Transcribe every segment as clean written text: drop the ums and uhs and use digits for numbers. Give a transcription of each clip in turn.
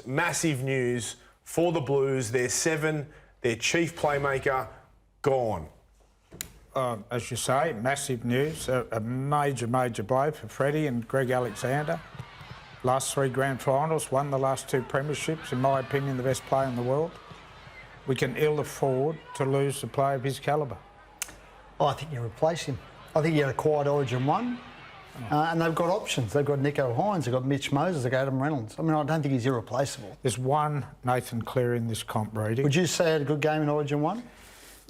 massive news for the Blues. Their 7, their chief playmaker, gone. As you say, massive news. A major blow for Freddie and Greg Alexander. Last 3 grand finals, won the last 2 premierships. In my opinion, the best player in the world. We can ill afford to lose a player of his calibre. Oh, I think you replace him. I think you had a quiet Origin 1. And they've got options. They've got Nicho Hynes, they've got Mitch Moses, they've got Adam Reynolds. I mean, I don't think he's irreplaceable. There's one Nathan Cleary in this comp, Brady. Would you say he had a good game in Origin 1?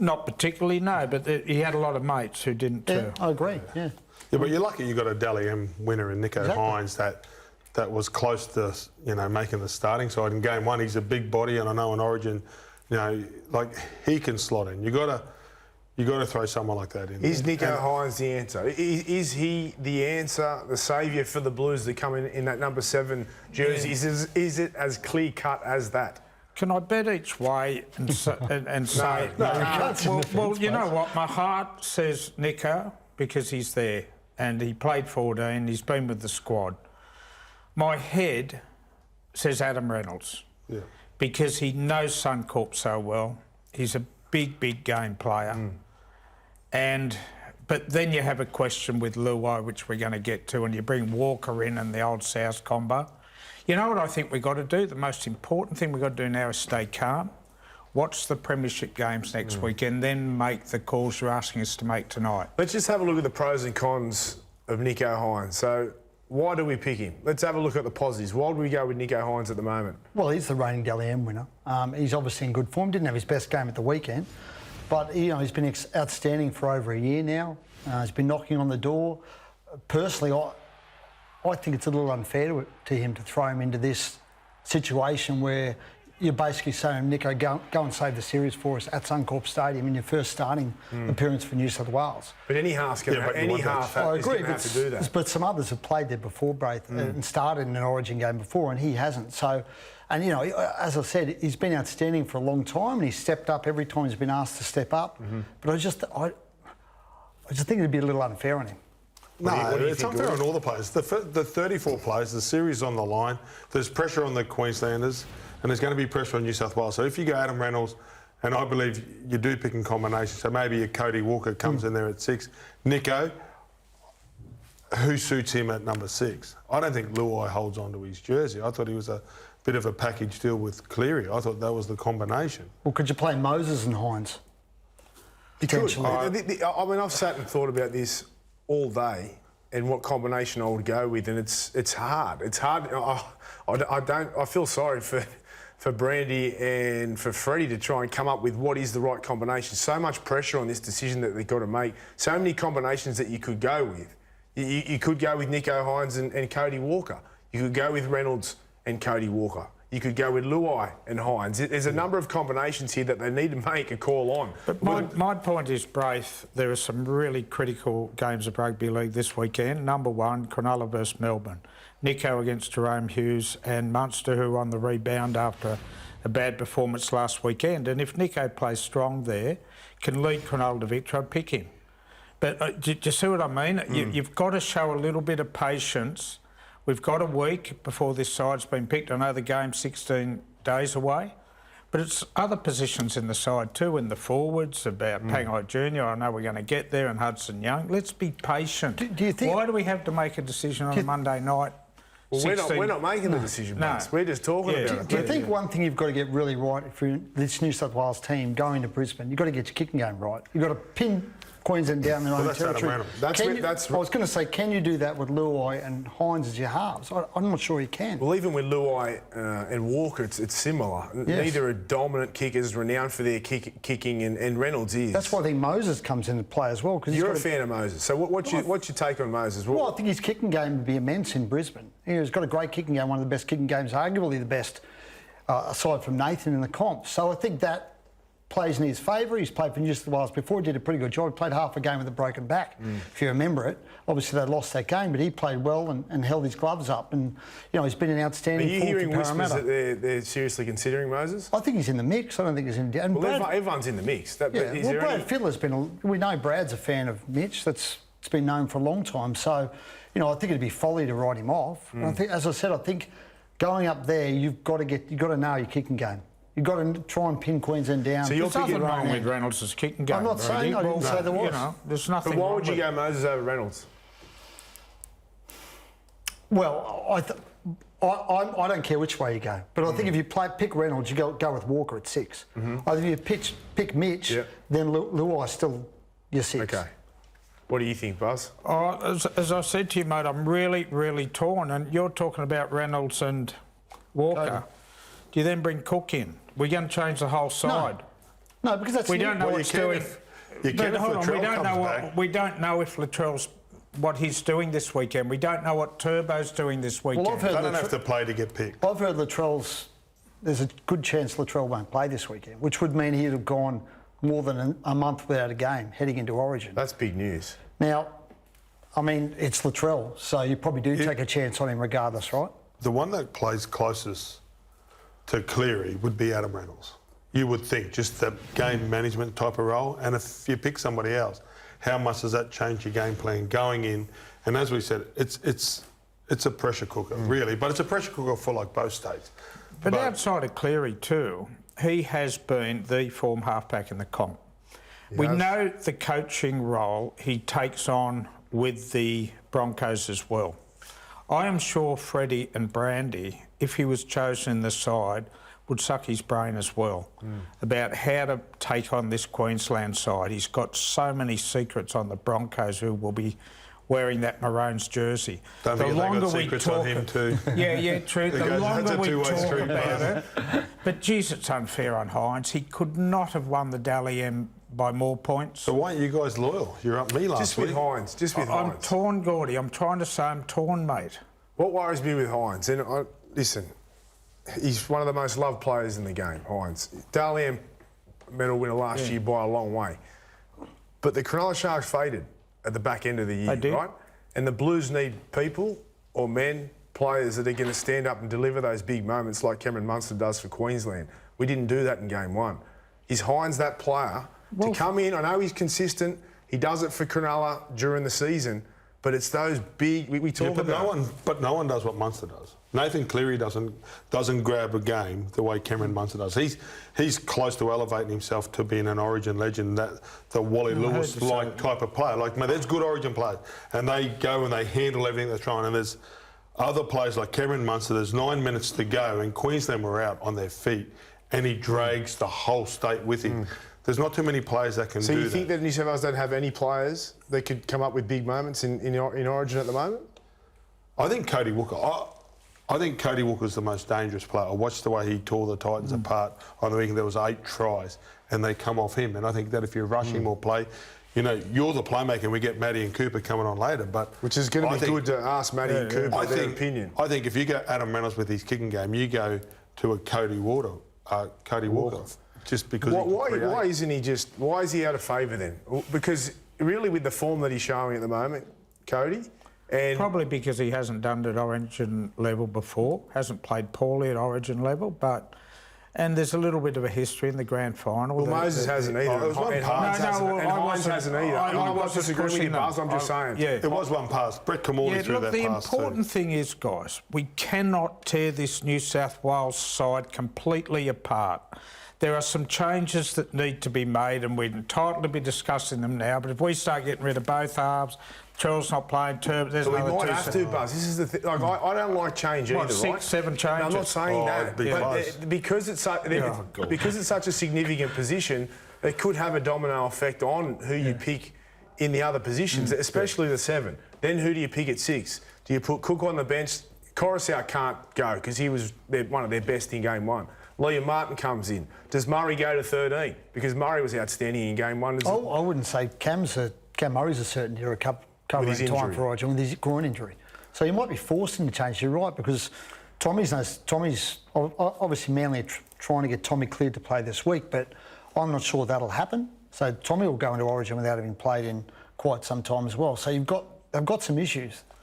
Not particularly, no, but he had a lot of mates who didn't too. I agree, yeah. Yeah, but you're lucky you got a Dally M winner in Nico Hines that was close to, you know, making the starting side in game 1. He's a big body, and I know in Origin, you know, like, he can slot in. You got to throw someone like that in. Is Nico Hines the answer? Is he the answer, the saviour for the Blues that come in that number 7 jersey? Yeah. Is it as clear cut as that? Can I bet each way and say... Well, you know what? My heart says Nico because he's there and he played 14, he's been with the squad. My head says Adam Reynolds because he knows Suncorp so well. He's a big game player. But then you have a question with Luai, which we're going to get to, and you bring Walker in and the old South combo. You know what I think we've got to do? The most important thing we've got to do now is stay calm, watch the premiership games next weekend, then make the calls you're asking us to make tonight. Let's just have a look at the pros and cons of Nicho Hynes. So why do we pick him? Let's have a look at the positives. Why do we go with Nicho Hynes at the moment? Well, he's the reigning Dally M winner. He's obviously in good form. Didn't have his best game at the weekend. But, you know, he's been outstanding for over a year now. He's been knocking on the door. Personally, I think it's a little unfair to him to throw him into this situation where you're basically saying, Nico, go and save the series for us at Suncorp Stadium in your first starting appearance for New South Wales. But any half is going to have to do that. But some others have played there before, Braith, and started in an Origin game before, and he hasn't. So, and, you know, as I said, he's been outstanding for a long time, and he's stepped up every time he's been asked to step up. But I just think it'd be a little unfair on him. No, it's unfair on all the players. The 34 players, the series on the line, there's pressure on the Queenslanders, and there's going to be pressure on New South Wales. So if you go Adam Reynolds, and I believe you do pick in combination, so maybe a Cody Walker comes in there at 6. Nico, who suits him at number 6? I don't think Luai holds on to his jersey. I thought he was a bit of a package deal with Cleary. I thought that was the combination. Well, could you play Moses and Hynes? Potentially. I mean, I've sat and thought about this all day and what combination I would go with, and it's hard. It's hard. I feel sorry for Brandy and for Freddie to try and come up with what is the right combination. So much pressure on this decision that they've got to make. So many combinations that you could go with. You could go with Nicho Hynes and Cody Walker. You could go with Reynolds and Cody Walker. You could go with Luai and Hynes. There's a number of combinations here that they need to make a call on. But my point is, Braith, there are some really critical games of rugby league this weekend. Number 1, Cronulla versus Melbourne. Nicho against Jerome Hughes and Munster, who were on the rebound after a bad performance last weekend. And if Nicho plays strong there, can lead Cronulla to victory, I'd pick him. But do you see what I mean? You've got to show a little bit of patience. We've got a week before this side's been picked. I know the game's 16 days away, but it's other positions in the side too, in the forwards, about Pangai Jr. I know we're going to get there, and Hudson Young. Let's be patient. Do you think... Why do we have to make a decision on a Monday night? Well, we're not making the decision, mate. We're just talking about it. Do you think one thing you've got to get really right for this New South Wales team going to Brisbane, you've got to get your kicking game right. You've got to pin Queensland down their own territory. I was going to say, can you do that with Luai and Hynes as your halves? I'm not sure you can. Well, even with Luai and Walker, it's similar. Yes. Neither are dominant kickers, renowned for their kicking, and Reynolds is. That's why I think Moses comes into play as well. You're a fan of Moses. So what's your take on Moses? Well, I think his kicking game would be immense in Brisbane. He's got a great kicking game, one of the best kicking games, arguably the best, aside from Nathan in the comp. So I think that plays in his favour. He's played for New South Wales before. He did a pretty good job. He played half a game with a broken back, if you remember it. Obviously, they lost that game, but he played well and held his gloves up. And, you know, he's been an outstanding forward for Parramatta. Are you hearing whispers that they're seriously considering Moses? I think he's in the mix. I don't think he's in... And well, everyone's in the mix. Brad Fittler's been... We know Brad's a fan of Mitch. It's been known for a long time. So, you know, I think it'd be folly to write him off. And I think, as I said, I think going up there, you've got to know your kicking game. You've got to try and pin Queensland down. So you're There's nothing picking wrong with Reynolds' kicking game. I'm not saying I didn't say there was. You know, there's nothing But why wrong would you with go Moses over Reynolds? Well, I don't care which way you go, but I think if you pick Reynolds, you go with Walker at 6. I think if you pick Mitch, then Luai's still your 6. Okay. What do you think, Buzz? As I said to you, mate, I'm really, really torn. And you're talking about Reynolds and Walker. Do you then bring Cook in? We're going to change the whole side. No, because that's... We don't know what's doing... You can if Latrell we don't know if Latrell's what he's doing this weekend. We don't know what Turbo's doing this weekend. Well, I've heard they don't have to play to get picked. I've heard Latrell's... There's a good chance Latrell won't play this weekend, which would mean he'd have gone more than a month without a game heading into Origin. That's big news. Now, I mean, it's Latrell, so you probably do take a chance on him regardless, right? The one that plays closest to Cleary would be Adam Reynolds. You would think, just that game management type of role. And if you pick somebody else, how much does that change your game plan going in? And as we said, it's a pressure cooker, really. But it's a pressure cooker for like both states. But outside of Cleary too, he has been the form halfback in the comp. We know the coaching role he takes on with the Broncos as well. I am sure Freddie and Brandy, if he was chosen in the side, would suck his brain as well about how to take on this Queensland side. He's got so many secrets on the Broncos who will be wearing that Maroons jersey. Don't forget they got secrets on him too. Yeah, true. The longer we talk street, about it. But geez, it's unfair on Hynes. He could not have won the Dally M by more points. So why aren't you guys loyal? You're up me last week. Just with Hynes. Just with I'm Hynes. torn, Gordy. I'm trying to say I'm torn, mate. What worries me with Hynes, and listen, he's one of the most loved players in the game, Hynes. Dally M medal winner last year by a long way. But the Cronulla Sharks faded at the back end of the year, right? And the Blues need people or men, players that are going to stand up and deliver those big moments like Cameron Munster does for Queensland. We didn't do that in game 1. Is Hynes that player to come in? I know he's consistent. He does it for Cronulla during the season. But it's those big we talk about. But no one does what Munster does. Nathan Cleary doesn't grab a game the way Cameron Munster does. He's close to elevating himself to being an Origin legend, the Wally Lewis-like type of player. Like, man, there's good Origin players, and they go and they handle everything they're trying. And there's other players like Cameron Munster. There's 9 minutes to go, and Queensland were out on their feet, and he drags the whole state with him. There's not too many players that can do that. So you think that New South Wales don't have any players that could come up with big moments in Origin at the moment? I think Cody Walker. I think Cody Walker's the most dangerous player. I watched the way he tore the Titans apart on the weekend. There was 8 tries, and they come off him. And I think that if you rush him or play, you know, you're the playmaker, and we get Matty and Cooper coming on later. But which is going to be good to ask Matty and Cooper their opinion. I think if you go Adam Reynolds with his kicking game, you go to a Cody Walker. Just because why isn't he just? Why is he out of favour then? Because really, with the form that he's showing at the moment, Cody, and probably because he hasn't done it at Origin level before, hasn't played poorly at Origin level, and there's a little bit of a history in the grand final. Well, Moses hasn't either. It was one pass. Hynes hasn't either. I'm not disagreeing with you, Buzz. I'm just saying. Yeah, it was one pass. Brett Kamali threw that pass. The important thing is, guys, we cannot tear this New South Wales side completely apart. There are some changes that need to be made, and we're entitled to be discussing them now. But if we start getting rid of both halves, Charles not playing, Turbo, there's another 2. We might have to, Buzz. This is the thing. Like, I don't like change either, 6, 7 changes? No, I'm not saying that. But because it's such a significant position, it could have a domino effect on who you pick in the other positions, especially the 7. Then who do you pick at 6? Do you put Cook on the bench? Coruscant can't go because he was one of their best in game 1. Liam Martin comes in. Does Murray go to 13? Because Murray was outstanding in game 1. I wouldn't say Cam Murray's a certainty or a covering time for Origin with his groin injury. So you might be forced into change. You're right, because Tommy's obviously Manly trying to get Tommy cleared to play this week, but I'm not sure that'll happen. So Tommy will go into Origin without having played in quite some time as well. So they've got some issues.